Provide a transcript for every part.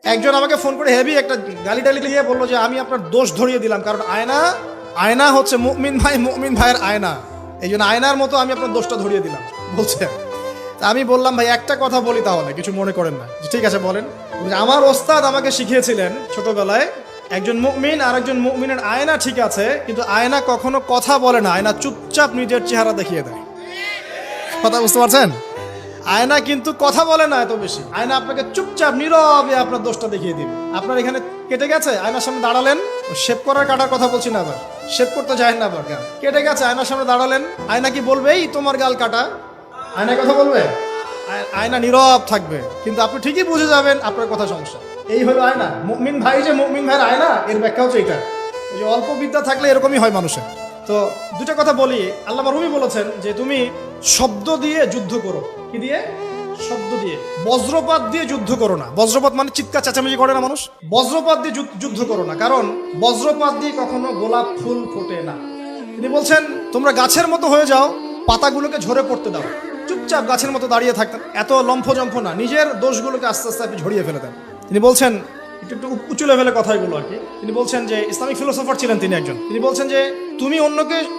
একজন আমাকে ফোন করে হেভি একটা গালি টালি দিয়ে বললো যে আমি আপনার দোষ ধরিয়ে দিলাম, কারণ আয়না হচ্ছে মুমিন ভাইয়ের আয়না, এই জন্য আয়নার মতো আমি আপনার দোষটা ধরিয়ে দিলাম বলছে। তা আমি বললাম ভাই একটা কথা বলি, তাহলে কিছু মনে করেন না। ঠিক আছে বলেন। আমার ওস্তাদ আমাকে শিখিয়েছিলেন ছোটবেলায়, একজন মুমিন আর একজন মুমিনের আয়না ঠিক আছে, কিন্তু আয়না কখনো কথা বলে না, আয়না চুপচাপ নিজের চেহারা দেখিয়ে দেয়। কথা বুঝতে পারছেন? আয়না কিন্তু কথা বলে না এত বেশি, আয়না আপনাকে চুপচাপ নীরবে আপনার দোষটা দেখিয়ে দিবে। আপনার এখানে কেটে গেছে, আয়নার সামনে দাঁড়ালেন, শেভ করার কাটার কথা বলছি না, আবার শেভ করতে যায় না, আবার কেটে গেছে আয়নার সামনে দাঁড়ালেন, আয়না কি বলবে এই তোমার গাল কাটা? আয়না কথা বলবে? আয়না নীরব থাকবে, কিন্তু আপনি ঠিকই বুঝে যাবেন আপনার কথা সমস্যা। এই হলো আয়না। মুমিন ভাই যে মুমিন ভাইয়ের আয়না, এর ব্যাখ্যা হচ্ছে এটা। ওই যে অল্প বিদ্যা থাকলে এরকমই হয় মানুষের। তো দুটা কথা বলি। আল্লামা রুমি বলেছেন যে তুমি শব্দ দিয়ে যুদ্ধ করো। কি দিয়ে? শব্দ দিয়ে। বজ্রপাত দিয়ে যুদ্ধ করো না। বজ্রপাত মানে চিৎকার চেঁচামেচি করে না মানুষ, বজ্রপাত দিয়ে যুদ্ধ করো না, কারণ বজ্রপাত দিয়ে কখনো গোলাপ ফুল ফোটে না। তিনি বলছেন তোমরা গাছের মতো হয়ে যাও, পাতাগুলোকে ঝরে পড়তে দাও, চুপচাপ গাছের মতো দাঁড়িয়ে থাকতেন, এত লম্ফজম্ফ না, নিজের দোষগুলোকে আস্তে আস্তে আপনি ঝরিয়ে ফেলে দেন। তিনি বলছেন একটু উঁচু লেভেলের কথাগুলো আর কি। তিনি বলছেন যে ইসলামিক ফিলোসফার ছিলেন তিনি একজন। তিনি বলছেন যে তুমি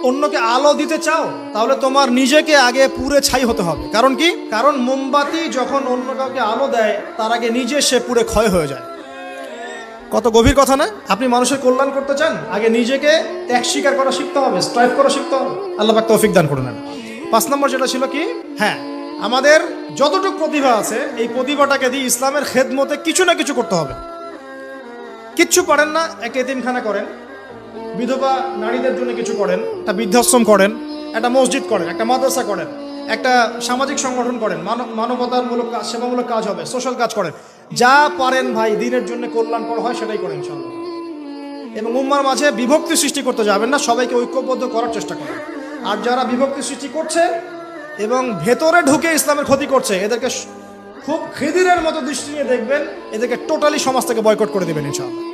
অন্যকে আলো দিতে চাও, তাহলে তোমার নিজেকে আগে পুড়ে ছাই হতে হবে। কারণ কি? কারণ মোমবাতি যখন অন্য কাউকে আলো দেয়, তার আগে নিজে সে পুড়ে ক্ষয় হয়ে যায়। কত গভীর কথা না? আপনি মানুষের কল্যাণ করতে চান, আগে নিজেকে ত্যাগ স্বীকার করা শিখতে হবে, স্ট্রাইভ করা শিখতে হবে। আল্লাহ পাক তৌফিক দান করুন। 5 নম্বর যেটা ছিল কি, হ্যাঁ আমাদের যতটুকু প্রতিভা আছে এই প্রতিভাটাকে দিয়ে ইসলামের খেদমতে কিছু না কিছু করতে হবে। কিচ্ছু পারেন না, একটা এতিমখানা করেন, বিধবা নারীদের জন্য কিছু করেন, একটা বৃদ্ধাশ্রম করেন, একটা মসজিদ করেন, একটা মাদ্রাসা করেন, একটা সামাজিক সংগঠন করেন, মানবতামূলক কাজ, সেবামূলক কাজ হবে, সোশ্যাল কাজ করেন। যা পারেন ভাই দিনের জন্য কল্যাণকর হয় সেটাই করেন ইনশাআল্লাহ। এবং উম্মার মাঝে বিভক্তি সৃষ্টি করতে যাবেন না, সবাইকে ঐক্যবদ্ধ করার চেষ্টা করেন। আর যারা বিভক্তি সৃষ্টি করছে এবং ভেতরে ঢুকে ইসলামের ক্ষতি করছে, এদেরকে খুব খিদিরের মতো দৃষ্টি নিয়ে দেখবেন, এদেরকে টোটালি সমাজ থেকে বয়কট করে দেবেন ইনশাআল্লাহ।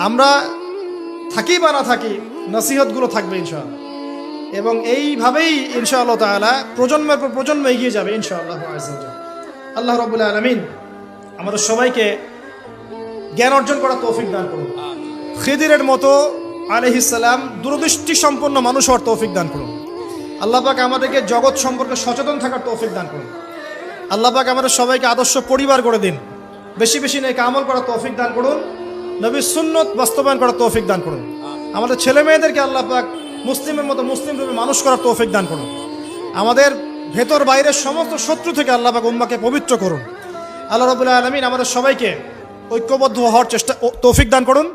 আমরা থাকি বা না থাকি, নসিহতগুলো থাকবে ইনশাআল্লাহ, এবং এইভাবেই ইনশাআল্লাহ তাআলা প্রজন্মের পর প্রজন্ম এগিয়ে যাবে ইনশাআল্লাহ। আল্লাহ রাব্বুল আলামিন আমাদের সবাইকে জ্ঞান অর্জন করার তৌফিক দান করুন। খিদিরের মতো আলাইহিস সালাম দূরদৃষ্টি সম্পন্ন মানুষ হওয়ার তৌফিক দান করুন। আল্লাহ পাক আমাদেরকে জগৎ সম্পর্কে সচেতন থাকার তৌফিক দান করুন। আল্লাহ পাক আমাদের সবাইকে আদর্শ পরিবার করে দিন। বেশি বেশি নেক আমল করার তৌফিক দান করুন। নবীর সুন্নত বাস্তবায়ন করার তৌফিক দান করুন। আমাদের ছেলে মেয়েদেরকে আল্লাহ পাক মুসলিমের মতো মুসলিম রূপে মানুষ করার তৌফিক দান করুন। আমাদের ভেতর বাইরের সমস্ত শত্রু থেকে আল্লাহ পাক উম্মাকে পবিত্র করুন। আল্লাহ রাব্বুল আলামিন আমাদের সবাইকে ঐক্যবদ্ধ হওয়ার তৌফিক দান করুন।